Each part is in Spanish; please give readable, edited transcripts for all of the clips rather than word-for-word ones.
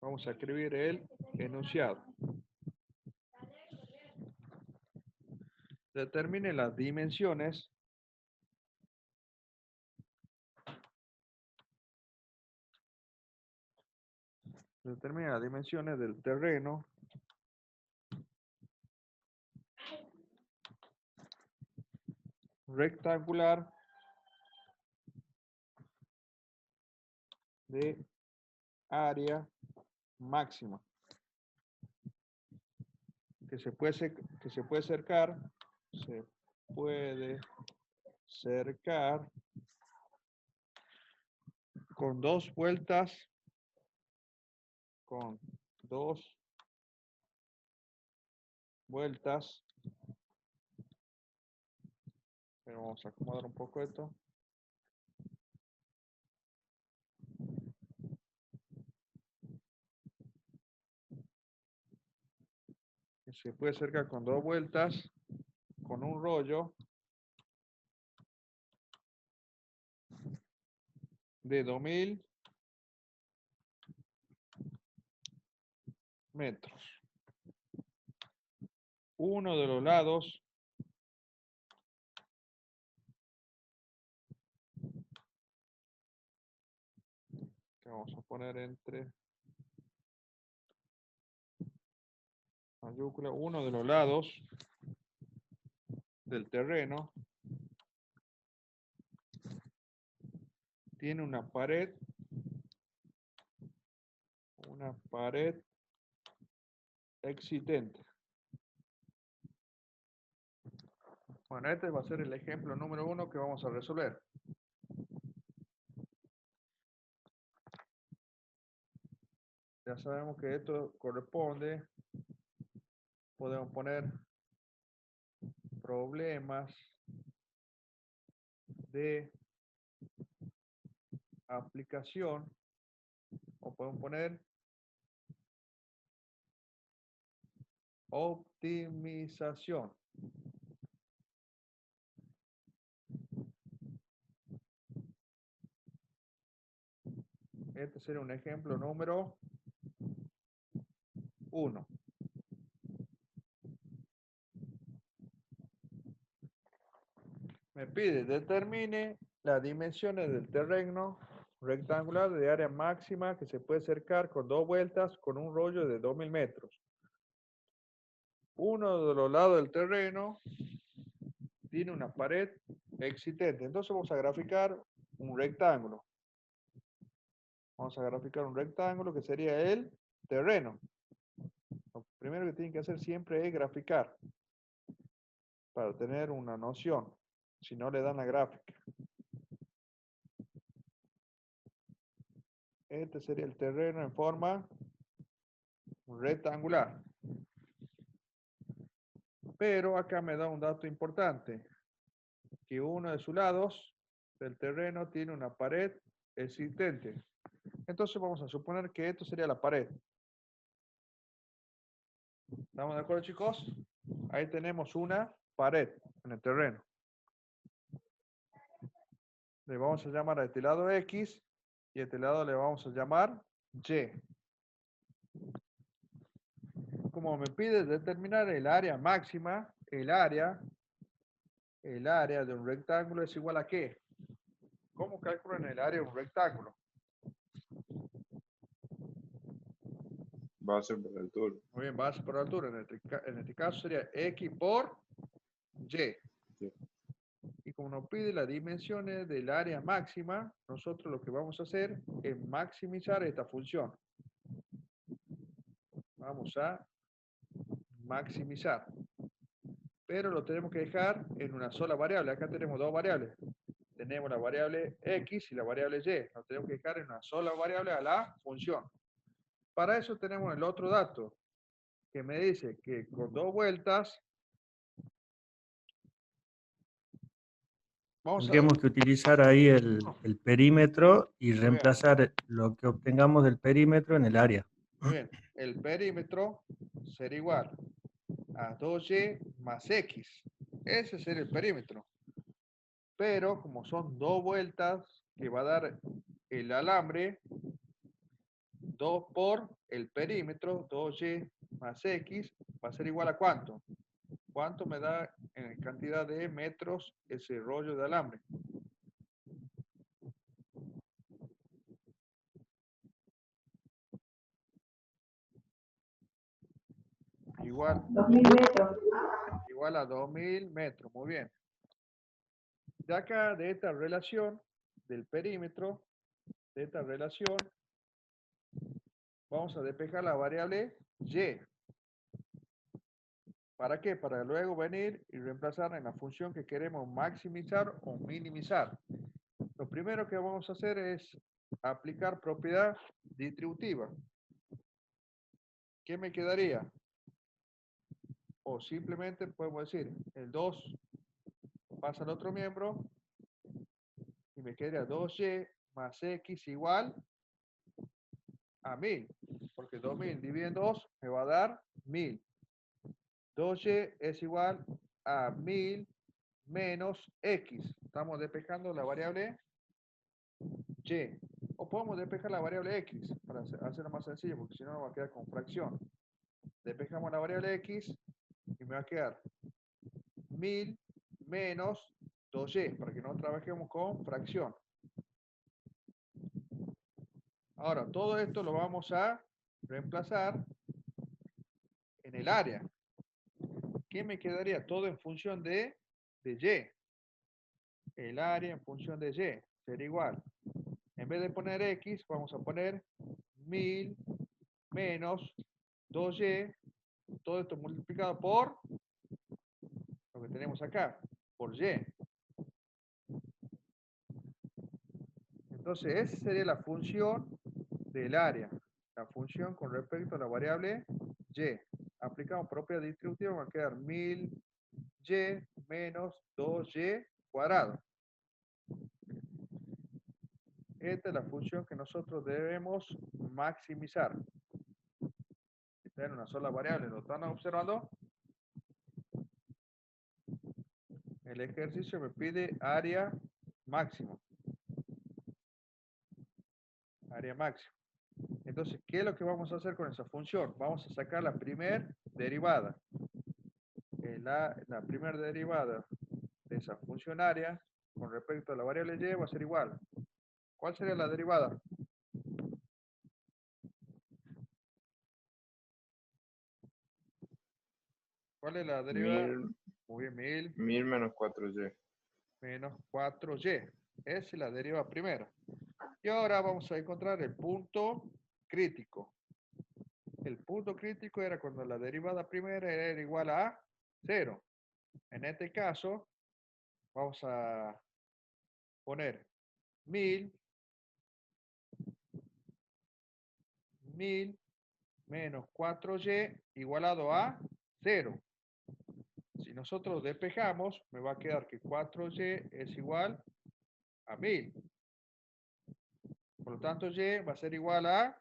Vamos a escribir el enunciado. Determine las dimensiones del terreno rectangular de área máxima que se puede cercar con dos vueltas pero vamos a acomodar un poco esto. Que se puede cercar con dos vueltas con un rollo de 2000 metros. Uno de los lados que vamos a poner entre mayúscula, uno de los lados del terreno tiene una pared existente. Bueno, este va a ser el ejemplo número 1 que vamos a resolver. Ya sabemos que esto corresponde, podemos poner problemas de aplicación o podemos poner optimización. Este sería un ejemplo número 1. Me pide, determine las dimensiones del terreno rectangular de área máxima que se puede cercar con dos vueltas con un rollo de 2000 metros. Uno de los lados del terreno tiene una pared existente. Entonces vamos a graficar un rectángulo. Vamos a graficar un rectángulo que sería el terreno. Lo primero que tienen que hacer siempre es graficar para tener una noción. Si no le dan la gráfica. Este sería el terreno en forma rectangular. Pero acá me da un dato importante. Que uno de sus lados del terreno tiene una pared existente. Entonces vamos a suponer que esto sería la pared. ¿Estamos de acuerdo, chicos? Ahí tenemos una pared en el terreno. Le vamos a llamar a este lado X y a este lado le vamos a llamar Y. Como me pide determinar el área máxima, el área de un rectángulo es igual a ¿qué? ¿Cómo calculan el área de un rectángulo? Base por altura. Muy bien, base por altura. En este caso sería X por Y. Sí. Y como nos pide las dimensiones del área máxima, nosotros lo que vamos a hacer es maximizar esta función. Vamos a maximizar. Pero lo tenemos que dejar en una sola variable. Acá tenemos dos variables. Tenemos la variable X y la variable Y. Lo tenemos que dejar en una sola variable a la función. Para eso tenemos el otro dato, que me dice que con dos vueltas tendríamos que utilizar ahí el perímetro y Muy bien. reemplazar lo que obtengamos del perímetro en el área. Muy bien, el perímetro será igual a 2y más x. Ese sería el perímetro. Pero como son dos vueltas que va a dar el alambre, 2 por el perímetro, 2y más x, va a ser igual a ¿cuánto? ¿Cuánto me da en cantidad de metros ese rollo de alambre? Igual, 2000 metros. igual a 2000 metros, muy bien. De acá, de esta relación del perímetro, de esta relación, vamos a despejar la variable y. ¿Para qué? Para luego venir y reemplazar en la función que queremos maximizar o minimizar. Lo primero que vamos a hacer es aplicar propiedad distributiva. ¿Qué me quedaría? O simplemente podemos decir, el 2 pasa al otro miembro y me quedaría 2y más x igual a 1000. Porque 2000 dividido en 2 me va a dar 1000. 2y es igual a 1000 menos x. Estamos despejando la variable y. O podemos despejar la variable x para hacerlo más sencillo, porque si no nos va a quedar con fracción. Despejamos la variable x y me va a quedar 1000 menos 2y, para que no trabajemos con fracción. Ahora, todo esto lo vamos a reemplazar en el área. ¿Qué me quedaría? Todo en función de y. El área en función de y sería igual. En vez de poner x, vamos a poner 1000 menos 2y, todo esto multiplicado por lo que tenemos acá, por y. Entonces, esa sería la función del área, la función con respecto a la variable y. Aplicamos propiedad distributiva, va a quedar 1000y menos 2y cuadrado. Esta es la función que nosotros debemos maximizar. Está en una sola variable, ¿lo están observando? El ejercicio me pide área máximo. Área máxima. Entonces, ¿qué es lo que vamos a hacer con esa función? Vamos a sacar la primera derivada. La primera derivada de esa función área con respecto a la variable y va a ser igual. ¿Cuál sería la derivada? ¿Cuál es la derivada? 1000, Muy bien, 1000 1000 menos 4y. menos 4y. Esa es la derivada primera. Y ahora vamos a encontrar el punto crítico. El punto crítico era cuando la derivada primera era igual a 0. En este caso, vamos a poner 1000 menos 4y igualado a 0. Si nosotros despejamos, me va a quedar que 4y es igual a 1000. Por lo tanto, y va a ser igual a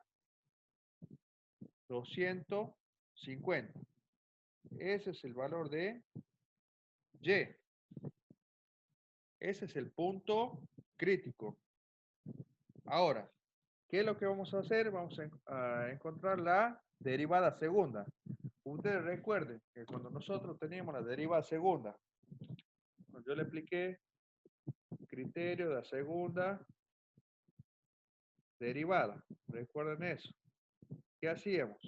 250. Ese es el valor de y. Ese es el punto crítico. Ahora, ¿qué es lo que vamos a hacer? Vamos a encontrar la derivada segunda. Ustedes recuerden que cuando nosotros teníamos la derivada segunda, cuando yo le expliqué criterio de la segunda derivada, recuerden eso. ¿Qué hacíamos?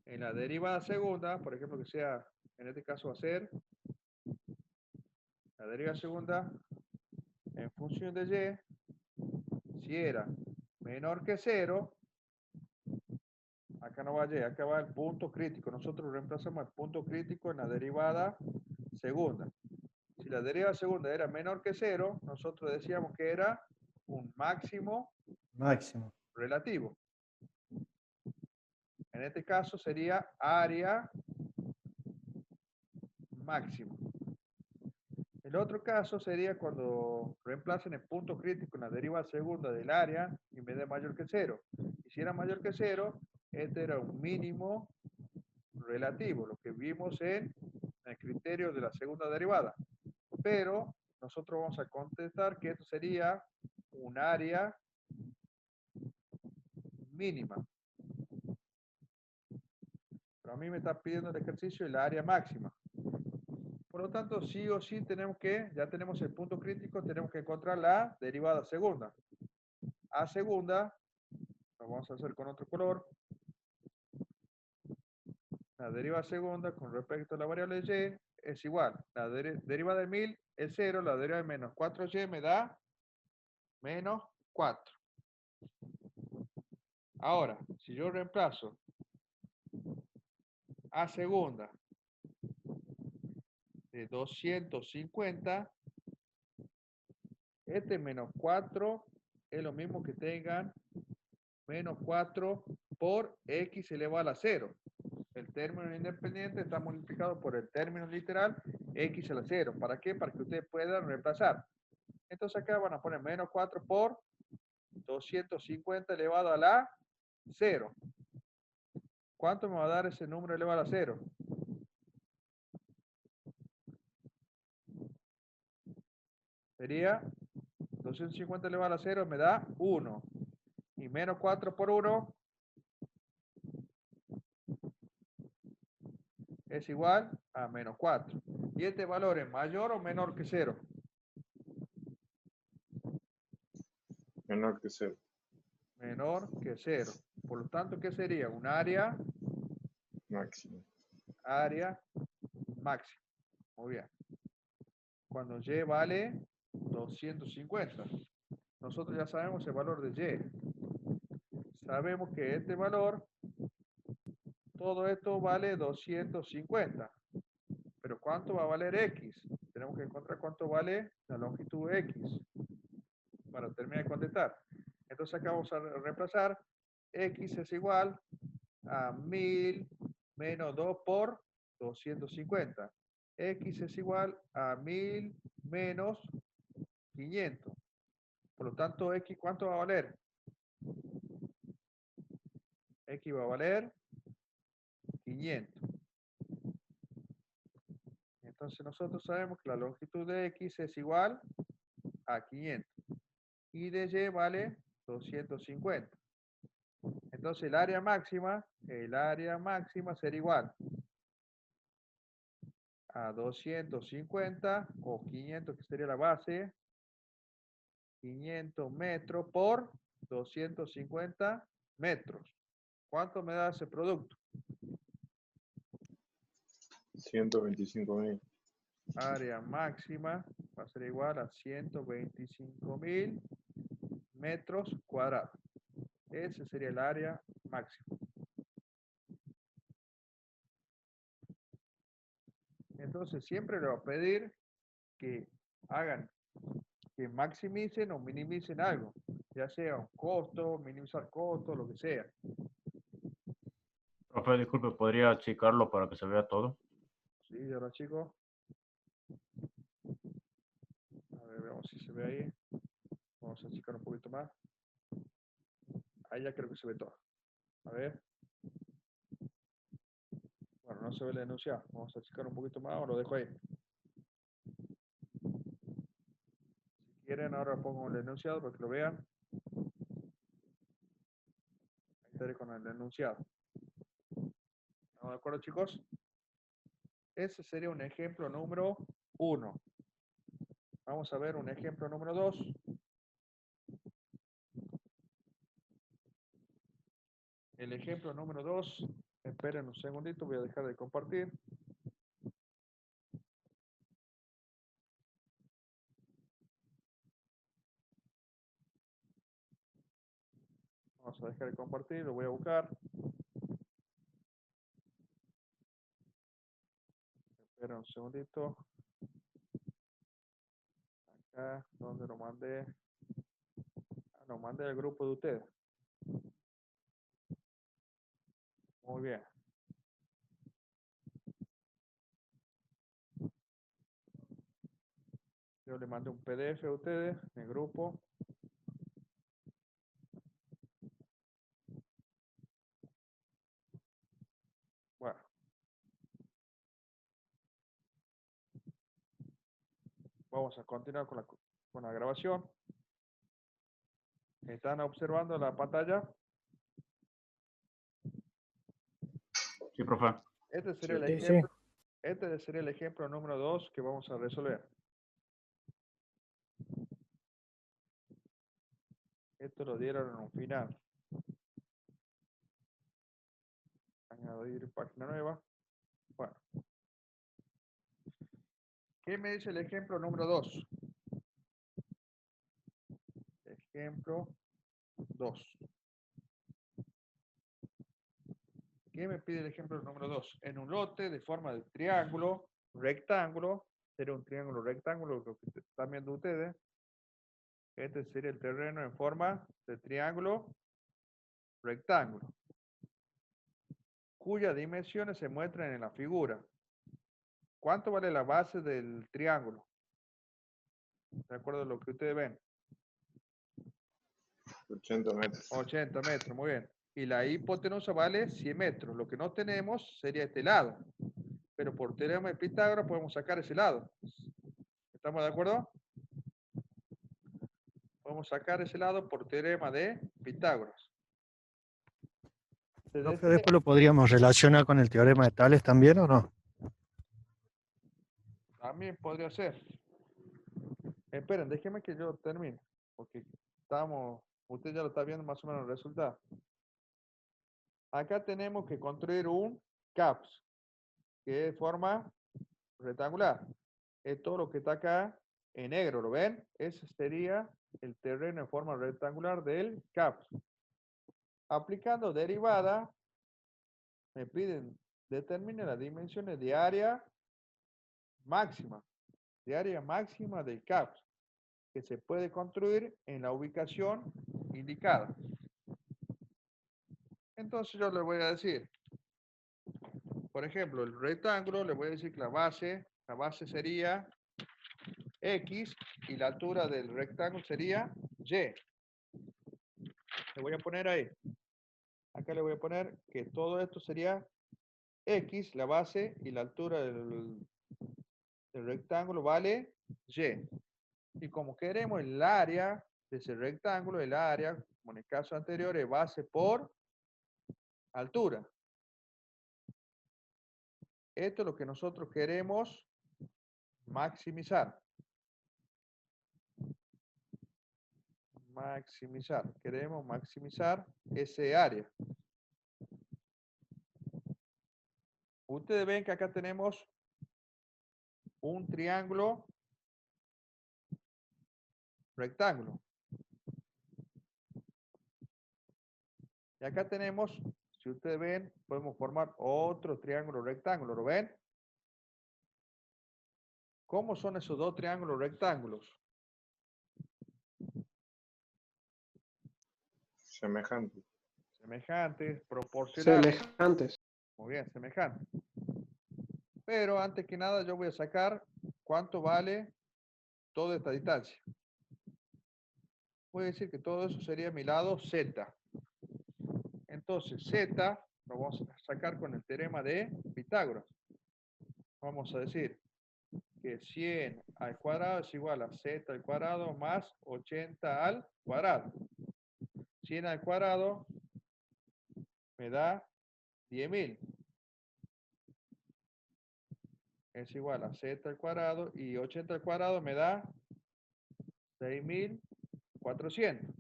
En la derivada segunda, por ejemplo, que sea, en este caso va a ser la derivada segunda en función de y, si era menor que 0, acá no va y, acá va el punto crítico. Nosotros reemplazamos el punto crítico en la derivada segunda. Si la derivada segunda era menor que 0, nosotros decíamos que era un máximo relativo. En este caso sería área máximo. El otro caso sería cuando reemplacen el punto crítico en la derivada segunda del área y me dé mayor que 0. Y si era mayor que 0, este era un mínimo relativo, lo que vimos en el criterio de la segunda derivada. Pero nosotros vamos a contestar que esto sería un área mínima. Pero a mí me está pidiendo el ejercicio el área máxima. Por lo tanto, sí o sí tenemos que, ya tenemos el punto crítico, tenemos que encontrar la derivada segunda. A segunda, lo vamos a hacer con otro color. La derivada segunda con respecto a la variable y es igual. La derivada de 1000 es 0, la derivada de menos 4y me da menos 4. Ahora, si yo reemplazo a segunda de 250, este menos 4 es lo mismo que tengan menos 4 por x elevado a la 0. El término independiente está multiplicado por el término literal x a la 0. ¿Para qué? Para que ustedes puedan reemplazar. Entonces acá van a poner menos 4 por 250 elevado a la 0. ¿Cuánto me va a dar ese número elevado a la 0? Sería 250 elevado a la 0 me da 1. Y menos 4 por 1 es igual a menos 4. ¿Y este valor es mayor o menor que 0? Menor que 0. Menor que 0. Por lo tanto, ¿qué sería? Un área Máximo. Máxima. Muy bien. Cuando y vale 250. Nosotros ya sabemos el valor de y. Sabemos que este valor, todo esto vale 250. Pero ¿cuánto va a valer x? Tenemos que encontrar cuánto vale la longitud x para terminar de contestar. Entonces acá vamos a reemplazar. X es igual a 1000 menos 2 por 250. X es igual a 1000 menos 500. Por lo tanto, X, ¿cuánto va a valer? X va a valer 500. Entonces nosotros sabemos que la longitud de X es igual a 500. Y de Y vale 250. Entonces el área máxima será igual a 250 o 500, que sería la base, 500 metros por 250 metros. ¿Cuánto me da ese producto? 125.000. Área máxima va a ser igual a 125.000 metros cuadrados. Ese sería el área máxima. Entonces siempre le va a pedir que hagan, que maximicen o minimicen algo, ya sea un costo, minimizar costo, lo que sea. Profe, disculpe, ¿podría achicarlo para que se vea todo? Sí, ahora chicos. A ver, veamos si se ve ahí. Vamos a achicar un poquito más. Ahí ya creo que se ve todo. A ver. Bueno, no se ve el enunciado. Vamos a achicar un poquito más o lo dejo ahí. Si quieren, ahora pongo el enunciado para que lo vean. Ahí estaré con el enunciado. ¿Estamos de acuerdo, chicos? Ese sería un ejemplo número 1. Vamos a ver un ejemplo número 2. El ejemplo número 2. Esperen un segundito, voy a dejar de compartir. Vamos a dejar de compartir, lo voy a buscar. Esperen un segundito. Acá, donde lo mandé. Lo mandé al grupo de ustedes. Muy bien. Yo le mandé un PDF a ustedes en el grupo. Bueno. Vamos a continuar con la grabación. ¿Están observando la pantalla? Sí, profe. Este sería el Sí. ejemplo. Este sería el ejemplo número 2 que vamos a resolver. Esto lo dieron en un final. Añadir página nueva. Bueno. ¿Qué me dice el ejemplo número 2? Ejemplo 2. ¿Qué me pide el ejemplo número 2? En un lote de forma de triángulo, rectángulo, sería un triángulo rectángulo, lo que están viendo ustedes. Este sería el terreno en forma de triángulo rectángulo, cuyas dimensiones se muestran en la figura. ¿Cuánto vale la base del triángulo? De acuerdo a lo que ustedes ven. 80 metros. 80 metros, muy bien. Y la hipotenusa vale 100 metros. Lo que no tenemos sería este lado. Pero por teorema de Pitágoras podemos sacar ese lado. ¿Estamos de acuerdo? Podemos sacar ese lado por teorema de Pitágoras. Se Profe, decide- después lo podríamos relacionar con el teorema de Tales también, ¿o no? También podría ser. Esperen, déjenme que yo termine. Porque usted ya lo está viendo más o menos el resultado. Acá tenemos que construir un CAPS, que es forma rectangular. Es todo lo que está acá en negro, ¿lo ven? Ese sería el terreno en forma rectangular del CAPS. Aplicando derivada, me piden determine las dimensiones de área máxima del CAPS, que se puede construir en la ubicación indicada. Entonces yo le voy a decir, por ejemplo, el rectángulo, le voy a decir que la base sería X y la altura del rectángulo sería Y. Le voy a poner ahí. Acá le voy a poner que todo esto sería X, la base, y la altura del rectángulo vale Y. Y como queremos el área de ese rectángulo, el área, como en el caso anterior, es base por altura. Esto es lo que nosotros queremos maximizar. Queremos maximizar ese área. Ustedes ven que acá tenemos un triángulo rectángulo. Y acá tenemos, si ustedes ven, podemos formar otro triángulo rectángulo. ¿Lo ven? ¿Cómo son esos dos triángulos rectángulos? Semejante. Semejantes, proporcionales. Semejantes. Muy bien, semejantes. Pero antes que nada yo voy a sacar cuánto vale toda esta distancia. Voy a decir que todo eso sería mi lado Z. Entonces Z lo vamos a sacar con el teorema de Pitágoras. Vamos a decir que 100 al cuadrado es igual a Z al cuadrado más 80 al cuadrado. 100 al cuadrado me da 10.000. Es igual a Z al cuadrado y 80 al cuadrado me da 6.400.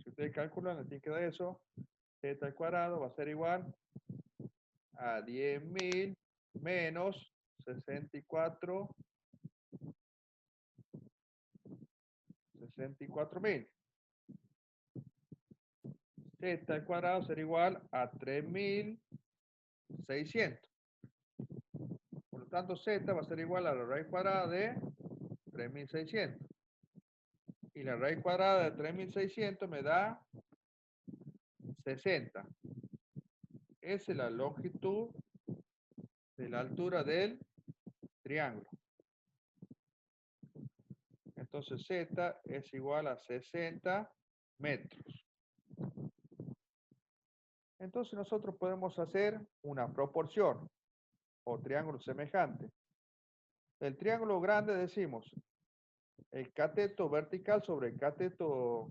Si ustedes calculan, le tienen que dar eso. Z al cuadrado va a ser igual a 10.000 menos 64.000. Z al cuadrado será igual a 3.600. Por lo tanto, Z va a ser igual a la raíz cuadrada de 3.600. Y la raíz cuadrada de 3.600 me da 60. Esa es la longitud de la altura del triángulo. Entonces Z es igual a 60 metros. Entonces nosotros podemos hacer una proporción o triángulo semejante. El triángulo grande decimos, el cateto vertical sobre el cateto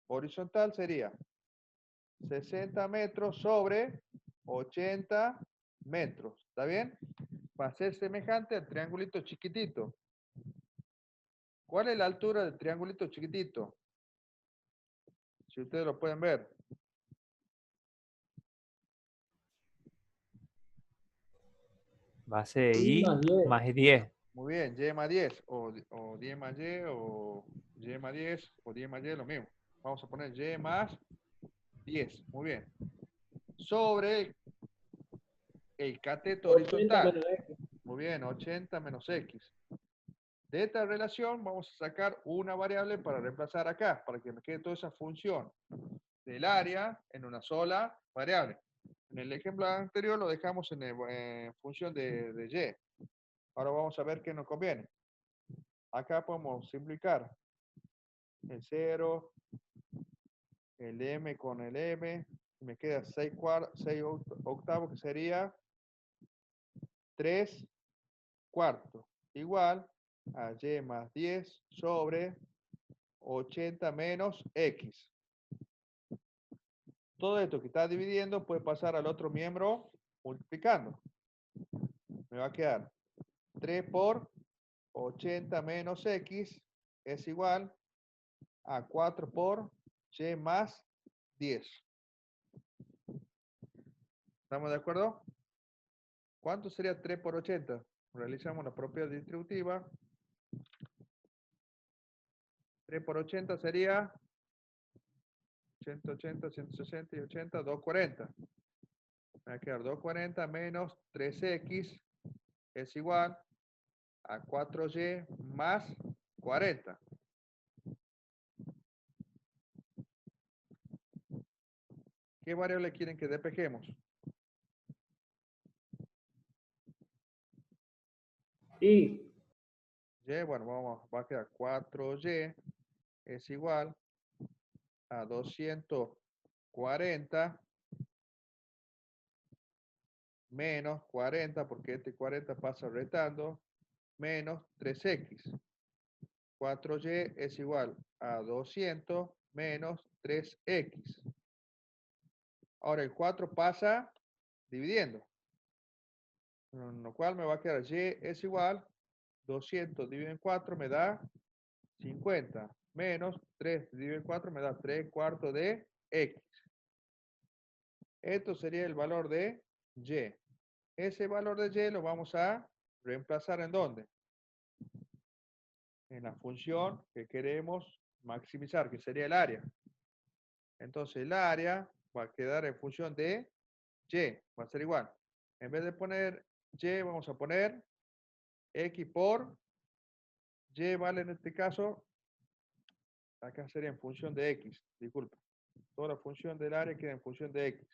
horizontal sería 60 metros sobre 80 metros. ¿Está bien? Va a ser semejante al triangulito chiquitito. ¿Cuál es la altura del triangulito chiquitito? Si ustedes lo pueden ver. Base Y I más 10. más 10. Muy bien, y más 10, o 10 más y, o y más 10, o 10 más y, lo mismo. Vamos a poner y más 10, muy bien. Sobre el cateto 80 horizontal. menos X. Muy bien, 80 menos X. De esta relación vamos a sacar una variable para reemplazar acá, para que me quede toda esa función del área en una sola variable. En el ejemplo anterior lo dejamos en función de y. Ahora vamos a ver qué nos conviene. Acá podemos simplificar el 0, el m con el m, y me queda 6 octavos, que sería 3 cuartos, igual a y más 10 sobre 80 menos x. Todo esto que está dividiendo puede pasar al otro miembro multiplicando. Me va a quedar 3 por 80 menos x es igual a 4 por y más 10. ¿Estamos de acuerdo? ¿Cuánto sería 3 por 80? Realizamos la propiedad distributiva. 3 por 80 sería 180, 160 y 80, 240. Me va a quedar 240 menos 3x es igual a 4y más 40. ¿Qué variable quieren que despejemos? Y Y, bueno, va a quedar 4y es igual a 240 menos 40, porque este 40 pasa restando, menos 3x. 4y es igual a 200 menos 3x. Ahora el 4 pasa dividiendo, con lo cual me va a quedar y es igual 200 dividido en 4 me da 50 menos 3 dividido en 4 me da 3 cuartos de x. Esto sería el valor de y. Ese valor de y lo vamos a reemplazar ¿en dónde? En la función que queremos maximizar, que sería el área. Entonces el área va a quedar en función de y, va a ser igual. En vez de poner y, vamos a poner x por y, vale en este caso, acá sería en función de x, disculpa. Toda la función del área queda en función de x.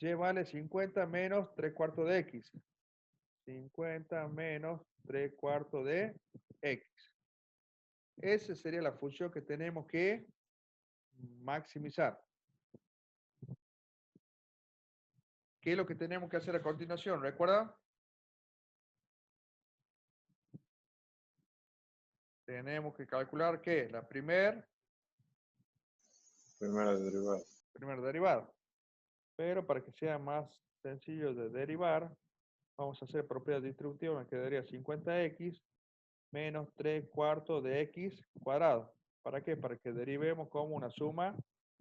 Y vale 50 menos 3 cuartos de x. 50 menos 3 cuartos de x. Esa sería la función que tenemos que maximizar. ¿Qué es lo que tenemos que hacer a continuación? ¿Recuerdan? Tenemos que calcular ¿qué? La primera derivada. Pero para que sea más sencillo de derivar, vamos a hacer propiedad distributiva. Me quedaría 50x menos 3 cuartos de x cuadrado. ¿Para qué? Para que derivemos como una suma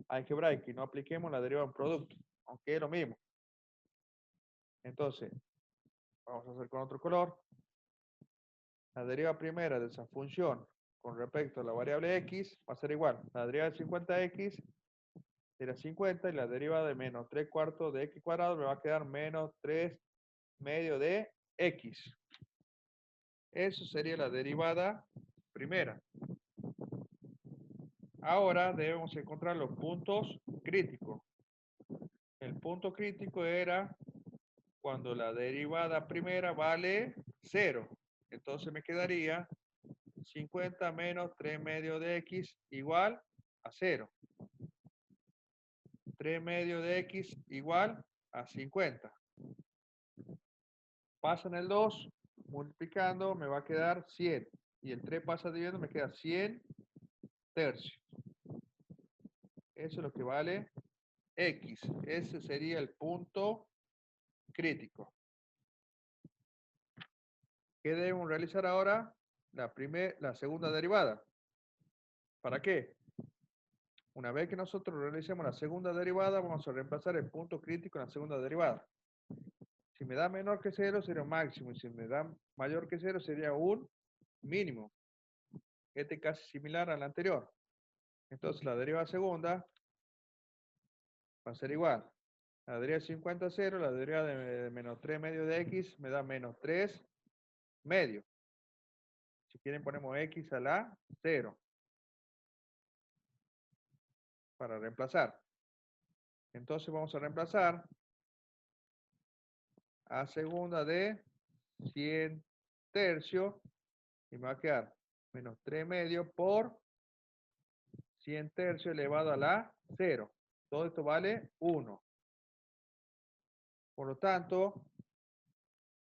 algebraica y no apliquemos la derivada en producto, aunque es lo mismo. Entonces, vamos a hacer con otro color. La derivada primera de esa función con respecto a la variable x va a ser igual. La derivada de 50x será 50 y la derivada de menos 3 cuartos de x cuadrado me va a quedar menos 3 medio de x. Eso sería la derivada primera. Ahora debemos encontrar los puntos críticos. El punto crítico era cuando la derivada primera vale 0. Entonces me quedaría 50 menos 3 medio de x igual a 0. 3 medio de x igual a 50. Pasan el 2, multiplicando me va a quedar 100. Y el 3 pasa dividiendo, me queda 100 tercios. Eso es lo que vale X. Ese sería el punto crítico. ¿Qué debemos realizar ahora? La segunda derivada. ¿Para qué? Una vez que nosotros realicemos la segunda derivada, vamos a reemplazar el punto crítico en la segunda derivada. Si me da menor que 0, sería un máximo. Y si me da mayor que 0, sería un mínimo. Este es casi similar al anterior. Entonces, la derivada segunda va a ser igual. La derivada de 50 a 0, la derivada de menos 3 medio de x me da menos 3 medio. Si quieren ponemos x a la 0 para reemplazar. Entonces vamos a reemplazar a segunda de 100 tercios y me va a quedar menos 3 medio por 100 tercios elevado a la 0. Todo esto vale 1. Por lo tanto,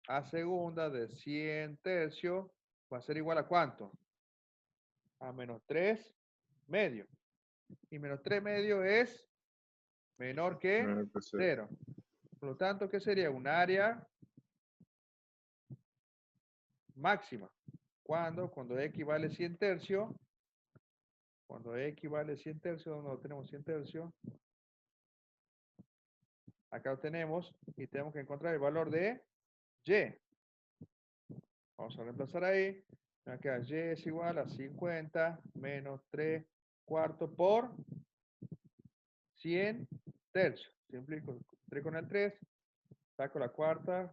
a segunda de 100 tercios va a ser igual a ¿cuánto? A menos 3 medio. Y menos 3 medio es menor que Menor que cero. 0. Por lo tanto, ¿qué sería? Un área máxima. ¿Cuándo? Cuando x vale 100 tercios. Cuando x vale 100 tercios, ¿dónde lo tenemos 100 tercios? Acá lo tenemos y tenemos que encontrar el valor de y. Vamos a reemplazar ahí. Acá y es igual a 50 menos 3 cuartos por 100 tercios. Simplifico 3 con el 3. Saco la cuarta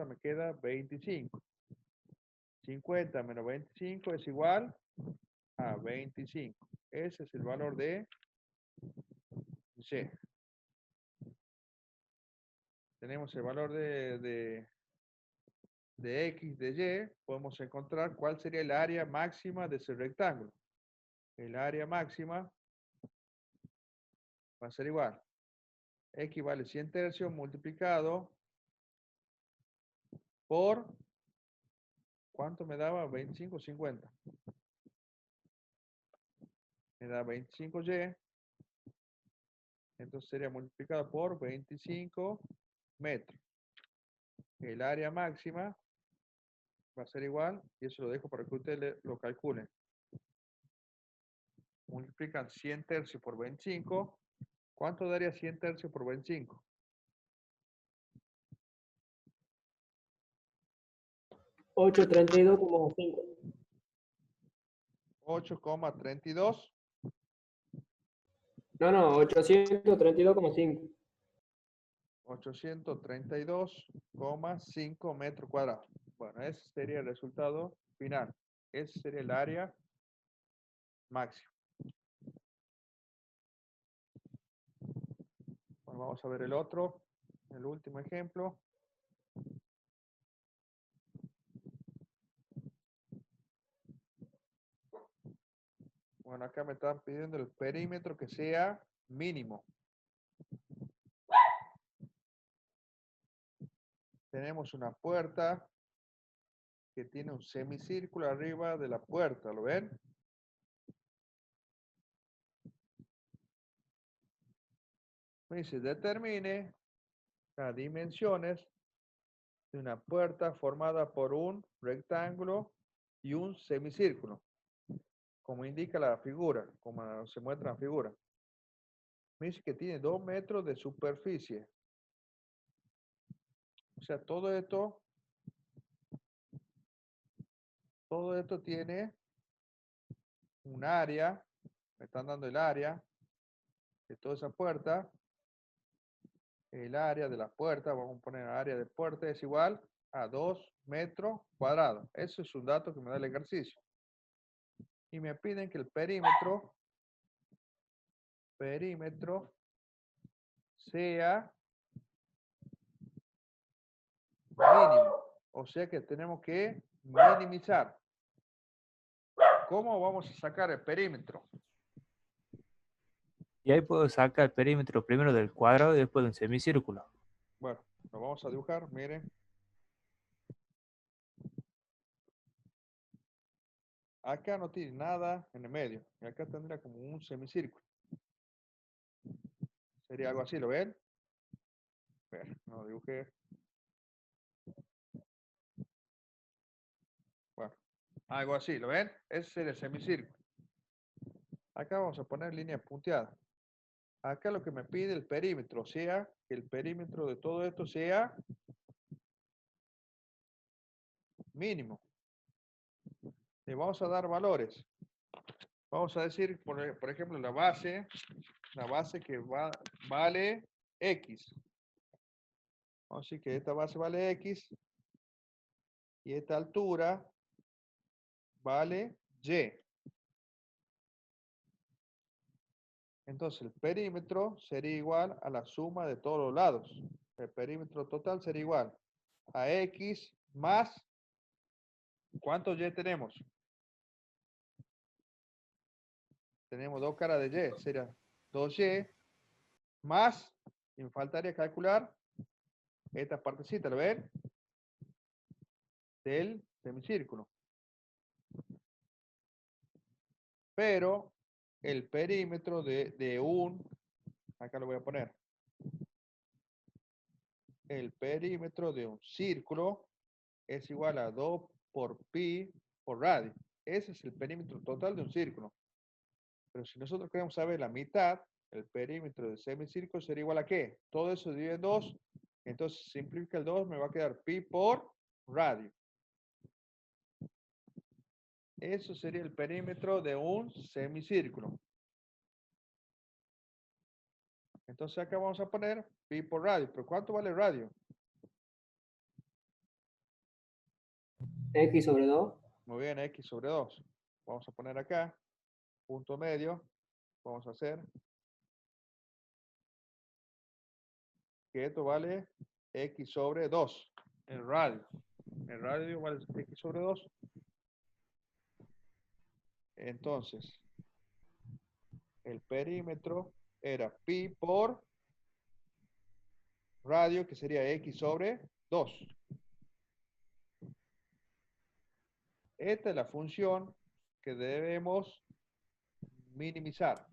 me queda 25. 50 menos 25 es igual a 25. Ese es el valor de y. Tenemos el valor de x, de y. Podemos encontrar cuál sería el área máxima de ese rectángulo. El área máxima va a ser igual. X vale 100 tercios multiplicado por, ¿cuánto me daba? 25, 50. Me da 25y. Entonces sería multiplicado por 25 metros. El área máxima va a ser igual, y eso lo dejo para que ustedes lo calculen. Multiplican 100 tercios por 25. ¿Cuánto daría 100 tercios por 25? 832,5. 8,32. No, 832,5. 832,5 metros cuadrados. Bueno, ese sería el resultado final. Ese sería el área máxima. Bueno, vamos a ver el otro, el último ejemplo. Bueno, acá me están pidiendo el perímetro que sea mínimo. Tenemos una puerta que tiene un semicírculo arriba de la puerta, ¿lo ven? Me dice, determine las dimensiones de una puerta formada por un rectángulo y un semicírculo, como indica la figura, como se muestra en la figura. Me dice que tiene 2 metros de superficie. O sea, todo esto tiene un área, me están dando el área de toda esa puerta. El área de la puerta, vamos a poner el área de puerta, es igual a 2 metros cuadrados. Eso es un dato que me da el ejercicio. Y me piden que el perímetro sea mínimo. O sea que tenemos que minimizar. ¿Cómo vamos a sacar el perímetro? Y ahí puedo sacar el perímetro primero del cuadrado y después de un semicírculo. Bueno, lo vamos a dibujar, miren. Acá no tiene nada en el medio. Y acá tendrá como un semicírculo. Sería algo así, ¿lo ven? Espera, no lo dibujé. Bueno, algo así, ¿lo ven? Ese sería el semicírculo. Acá vamos a poner línea punteada. Acá lo que me pide el perímetro, o sea, que el perímetro de todo esto sea mínimo. Le vamos a dar valores. Vamos a decir, por ejemplo, la base que vale X. Vamos a decir que esta base vale X y esta altura vale Y. Entonces el perímetro sería igual a la suma de todos los lados. El perímetro total sería igual a X más, ¿cuántos Y tenemos? Tenemos dos caras de Y, sería 2Y más, y me faltaría calcular esta partecita, ¿lo ven? Del semicírculo. Pero el perímetro de acá lo voy a poner, el perímetro de un círculo es igual a 2 por pi por radio. Ese es el perímetro total de un círculo. Pero si nosotros queremos saber la mitad, el perímetro del semicírculo sería igual a ¿qué? Todo eso divide en 2, entonces simplifica el 2, me va a quedar pi por radio. Eso sería el perímetro de un semicírculo. Entonces acá vamos a poner pi por radio. ¿Pero cuánto vale radio? X sobre 2. Muy bien, x sobre 2. Vamos a poner acá, punto medio. Vamos a hacer que esto vale x sobre 2 en radio. En radio vale x sobre 2. Entonces, el perímetro era pi por radio, que sería x sobre 2. Esta es la función que debemos minimizar.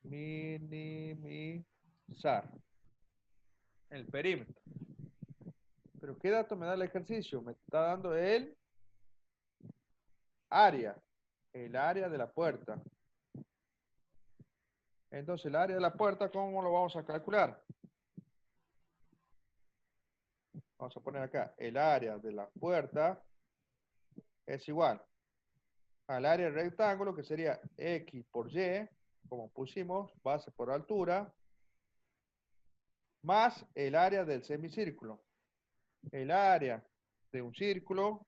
Minimizar el perímetro. Pero ¿qué dato me da el ejercicio? Me está dando el área de la puerta. Entonces, el área de la puerta, ¿cómo lo vamos a calcular? Vamos a poner acá, el área de la puerta es igual al área del rectángulo, que sería X por Y, como pusimos, base por altura, más el área del semicírculo. El área de un círculo,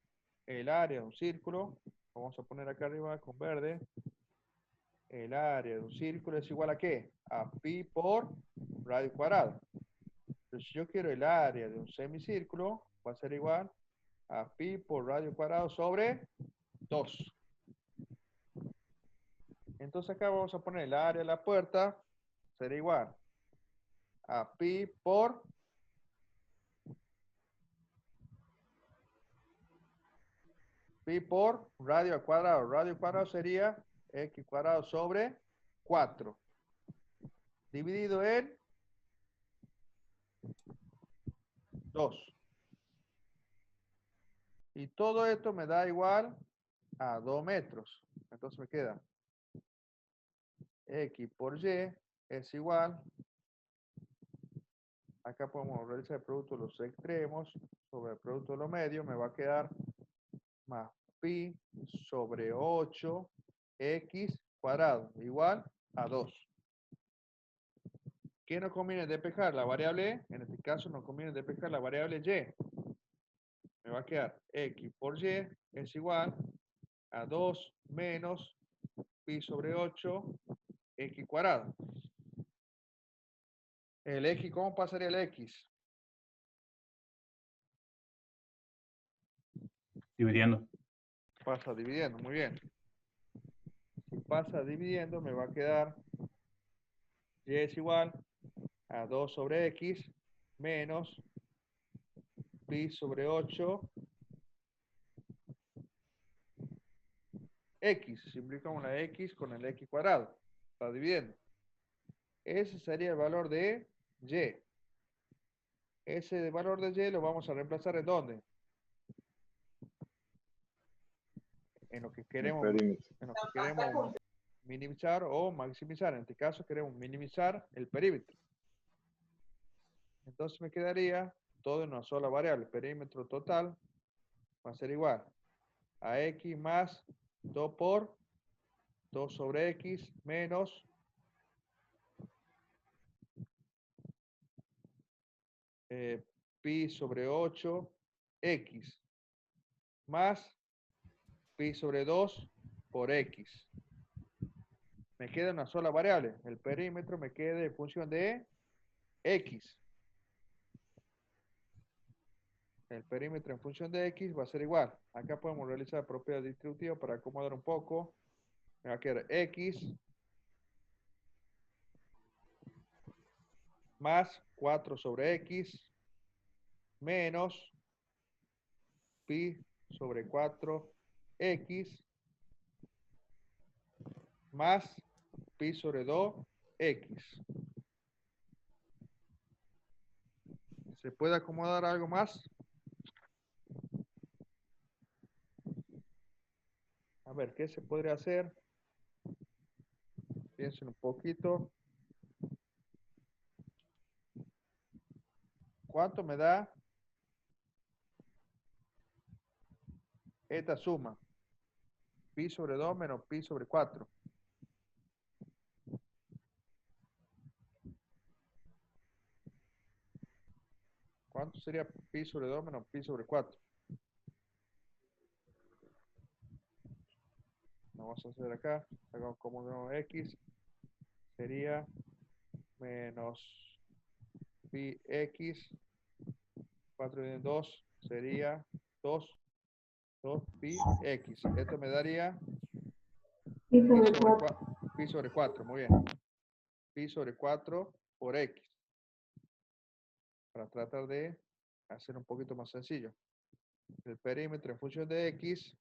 vamos a poner acá arriba con verde, el área de un círculo es igual a ¿qué? A pi por radio cuadrado. Entonces, si yo quiero el área de un semicírculo, va a ser igual a pi por radio cuadrado sobre 2. Entonces acá vamos a poner el área de la puerta, será igual a pi por radio al cuadrado. Radio al cuadrado sería x cuadrado sobre 4. Dividido en 2. Y todo esto me da igual a 2 metros. Entonces me queda x por y es igual. Acá podemos realizar el producto de los extremos sobre el producto de los medios. Me va a quedar más pi sobre 8 x cuadrado igual a 2. ¿Qué nos conviene despejar? La variable E. En este caso nos conviene despejar la variable Y. Me va a quedar x por y es igual a 2 menos pi sobre 8 x cuadrado. El x, ¿cómo pasaría el x? Dividiendo. Pasa dividiendo, muy bien. Si pasa dividiendo, me va a quedar y es igual a 2 sobre x menos pi sobre 8 x. Simplificamos la x con el x cuadrado. está dividiendo. Ese sería el valor de y. Ese valor de y lo vamos a reemplazar ¿en dónde? En lo que El queremos, perímetro. en lo que queremos minimizar o maximizar. En este caso queremos minimizar el perímetro. Entonces me quedaría todo en una sola variable. El perímetro total va a ser igual a x más 2 por 2 sobre x menos pi sobre 8 x más pi sobre 2 por x. Me queda una sola variable. El perímetro me queda en función de x. El perímetro en función de x va a ser igual. Acá podemos realizar propiedad distributiva para acomodar un poco. Me va a quedar x más 4 sobre x menos pi sobre 4x más pi sobre 2x. ¿Se puede acomodar algo más? A ver, ¿qué se podría hacer? Piensen un poquito. ¿Cuánto me da esta suma? Pi sobre 2 menos pi sobre 4. ¿Cuánto sería pi sobre 2 menos pi sobre 4? Lo vamos a hacer acá. Hagamos como de x. Sería menos pi x. 4 y 2 sería 2 pi x. Esto me daría pi sobre 4. Muy bien. Pi sobre 4 por x. Para tratar de hacer un poquito más sencillo. El perímetro en función de x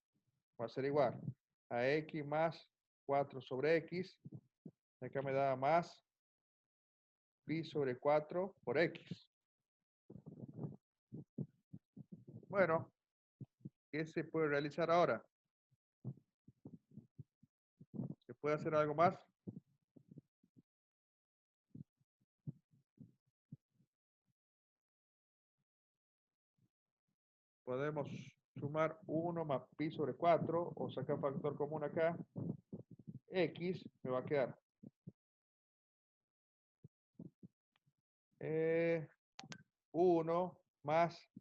va a ser igual a x más 4 sobre x. Acá me da más pi sobre 4 por x. Bueno, ¿qué se puede realizar ahora? ¿Se puede hacer algo más? Podemos sumar 1 más pi sobre 4 o sacar factor común acá. X me va a quedar 1 más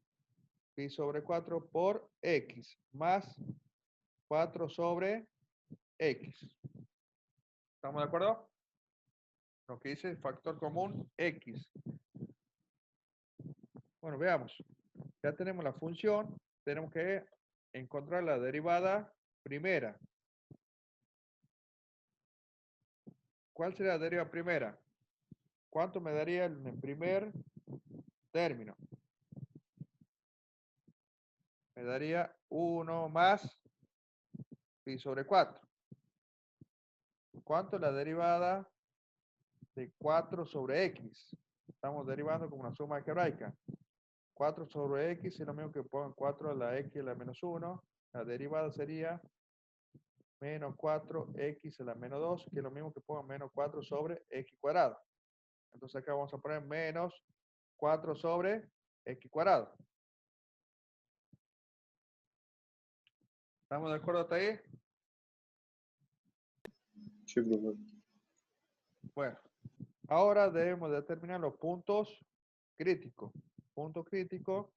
pi sobre 4 por x más 4 sobre x. ¿Estamos de acuerdo? Lo que dice factor común x. Bueno, veamos. Ya tenemos la función. Tenemos que encontrar la derivada primera. ¿Cuál sería la derivada primera? ¿Cuánto me daría el primer término? Me daría 1 más pi sobre 4. ¿Cuánto es la derivada de 4 sobre x? Estamos derivando como una suma algebraica. 4 sobre x es lo mismo que pongan 4 a la x a la menos 1. La derivada sería menos 4x a la menos 2, que es lo mismo que pongan menos 4 sobre x cuadrado. Entonces acá vamos a poner menos 4 sobre x cuadrado. ¿Estamos de acuerdo hasta ahí? Sí, profesor. Bueno, ahora debemos determinar los puntos críticos. Punto crítico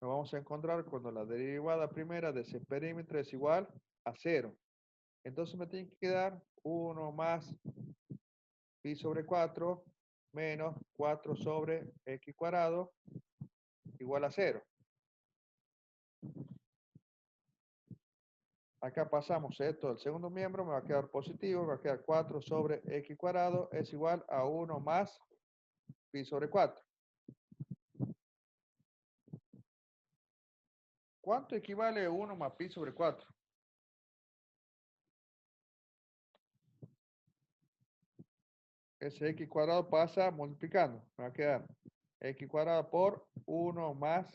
lo vamos a encontrar cuando la derivada primera de ese perímetro es igual a 0. Entonces me tiene que quedar 1 más pi sobre 4 menos 4 sobre x cuadrado igual a 0. Acá pasamos esto al segundo miembro, me va a quedar positivo, me va a quedar 4 sobre x cuadrado es igual a 1 más pi sobre 4. ¿Cuánto equivale 1 más pi sobre 4? ese x cuadrado pasa multiplicando. Me va a quedar x cuadrado por 1 más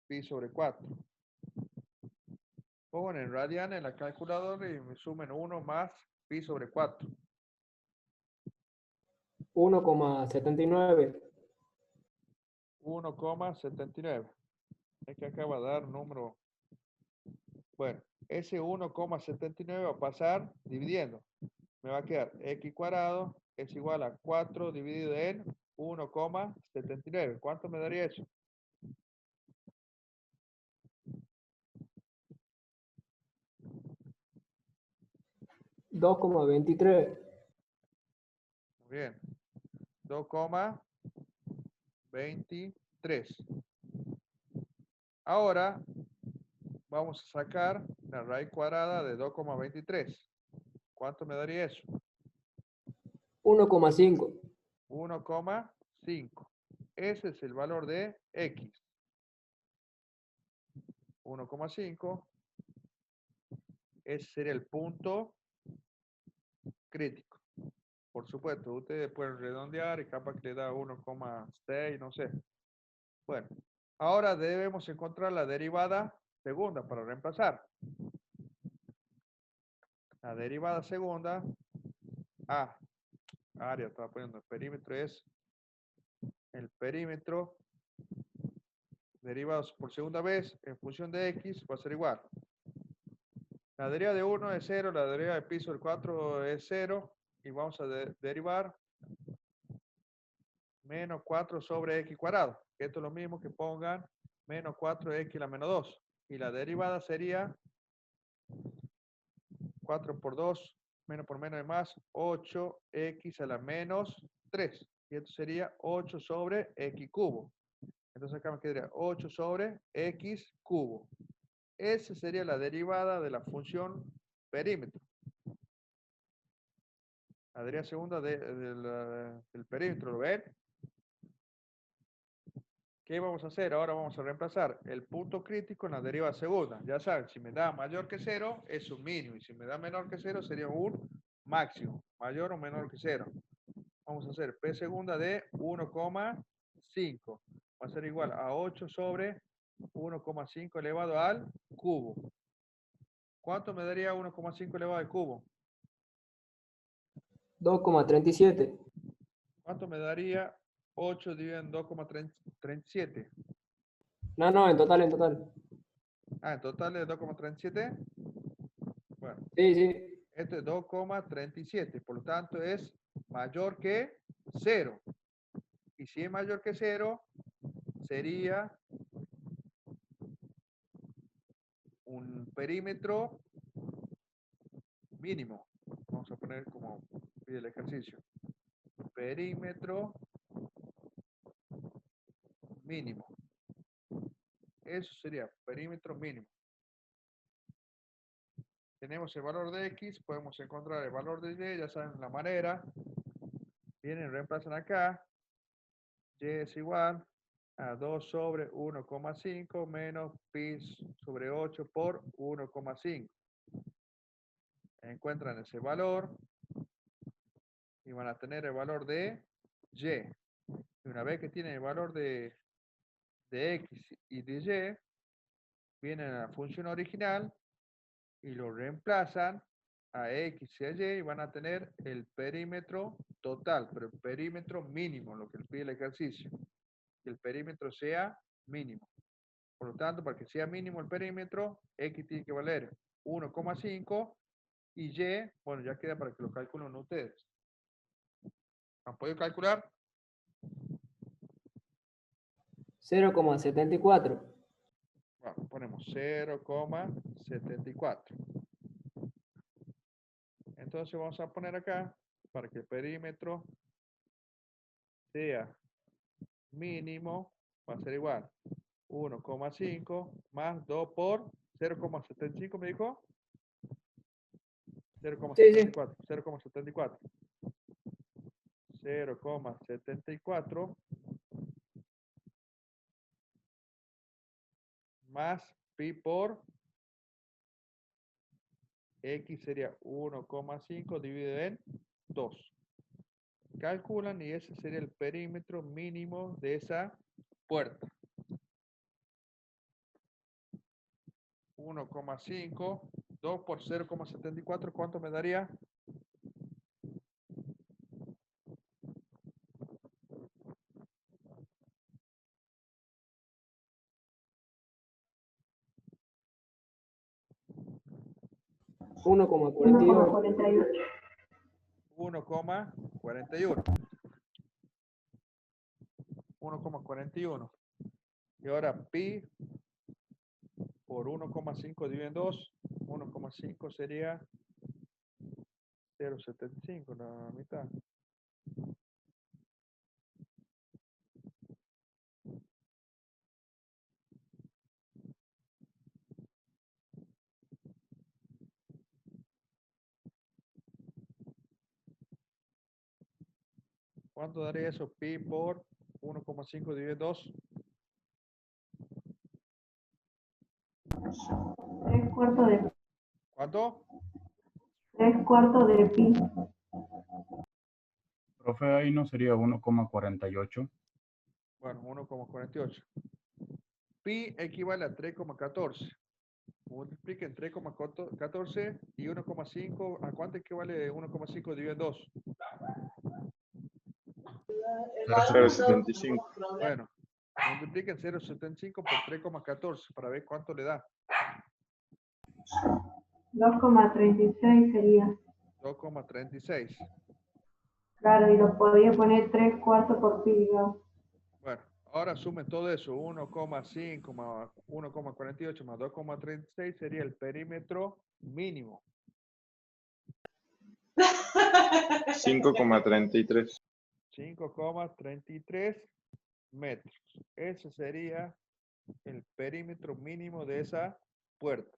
pi sobre 4. Pongo en radianes en la calculadora y me sumen 1 más pi sobre 4. 1,79. 1,79. Es que acaba de dar un número. Bueno, ese 1,79 va a pasar dividiendo. Me va a quedar x cuadrado es igual a 4 dividido en 1,79. ¿Cuánto me daría eso? Dos coma 23. Muy bien. 2,23. Ahora vamos a sacar la raíz cuadrada de 2,23. ¿Cuánto me daría eso? 1,5. 1,5. Ese es el valor de x. 1,5. Ese sería el punto crítico. Por supuesto, ustedes pueden redondear y capaz que le da 1,6, no sé. Bueno, ahora debemos encontrar la derivada segunda para reemplazar. La derivada segunda, área, estaba poniendo el perímetro, es el perímetro derivado por segunda vez en función de x va a ser igual. La derivada de 1 es 0, la derivada de pi sobre 4 es 0 y vamos a derivar menos 4 sobre x cuadrado. Esto es lo mismo que pongan menos 4x a la menos 2. Y la derivada sería 4 por 2, menos por menos de más, 8x a la menos 3. Y esto sería 8 sobre x cubo. Entonces acá me quedaría 8 sobre x cubo. Esa sería la derivada de la función perímetro. La derivada segunda del perímetro, ¿lo ven? ¿Qué vamos a hacer? Ahora vamos a reemplazar el punto crítico en la derivada segunda. Ya saben, si me da mayor que 0 es un mínimo y si me da menor que 0 sería un máximo, mayor o menor que 0. Vamos a hacer P segunda de 1,5. Va a ser igual a 8 sobre 1,5 elevado al cubo. ¿Cuánto me daría 1,5 elevado al cubo? 2,37. ¿Cuánto me daría 8 dividido en 2,37? No, en total, en total. En total es 2,37. Bueno, Sí, sí. este es 2,37. Por lo tanto, es mayor que 0. Y si es mayor que 0, sería un perímetro mínimo. Vamos a poner como pide el ejercicio. Perímetro mínimo. Eso sería perímetro mínimo. Tenemos el valor de x, podemos encontrar el valor de y, ya saben la manera. Vienen, reemplazan acá. Y es igual a 2 sobre 1,5 menos pi sobre 8 por 1,5. Encuentran ese valor y van a tener el valor de y. Y una vez que tienen el valor de x y de y, vienen a la función original y lo reemplazan a x y a y y van a tener el perímetro total, pero el perímetro mínimo, lo que les pide el ejercicio. Que el perímetro sea mínimo. Por lo tanto, para que sea mínimo el perímetro, x tiene que valer 1,5 y y, bueno, ya queda para que lo calculen ustedes. ¿Han podido calcular? 0,74. Bueno, ponemos 0,74. Entonces vamos a poner acá para que el perímetro sea mínimo, va a ser igual 1,5 más 2 por 0,75, me dijo. Sí, 0,74. 0,74. 0,74 más pi por x sería 1,5 dividido en 2. calculan y ese sería el perímetro mínimo de esa puerta. 1,5, 2 por 0,74, ¿cuánto me daría? Uno coma 48. 1,41. 1,41. Y ahora pi por 1,5 dividido en 2. 1,5 sería 0,75, la mitad. ¿Cuánto daría eso? Pi por 1,5 dividido en 2. 3/4 de ¿Cuánto? 3/4 de pi. Profe, ahí no sería 1,48. Bueno, 1,48. Pi equivale a 3,14. Multipliquen 3,14 y 1,5. ¿A cuánto equivale 1,5 dividido en 2? 0,75. Bueno, multipliquen 0,75 por 3,14 para ver cuánto le da. 2,36 sería. 2,36. Claro, y lo podía poner 3/4 por pi, digamos. Bueno, ahora sumen todo eso. 1,5 más 1,48 más 2,36 sería el perímetro mínimo. 5,33. 5,33 metros. Ese sería el perímetro mínimo de esa puerta.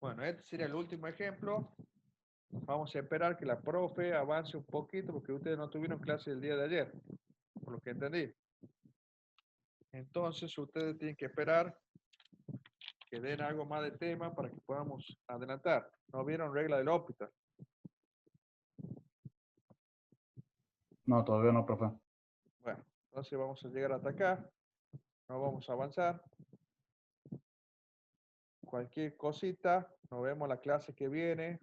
Bueno, este sería el último ejemplo. Vamos a esperar que la profe avance un poquito porque ustedes no tuvieron clase el día de ayer, por lo que entendí. Entonces, ustedes tienen que esperar que den algo más de tema para que podamos adelantar. ¿No vieron regla del hospital? No, todavía no, profe. Bueno, entonces vamos a llegar hasta acá. No vamos a avanzar. Cualquier cosita, nos vemos la clase que viene.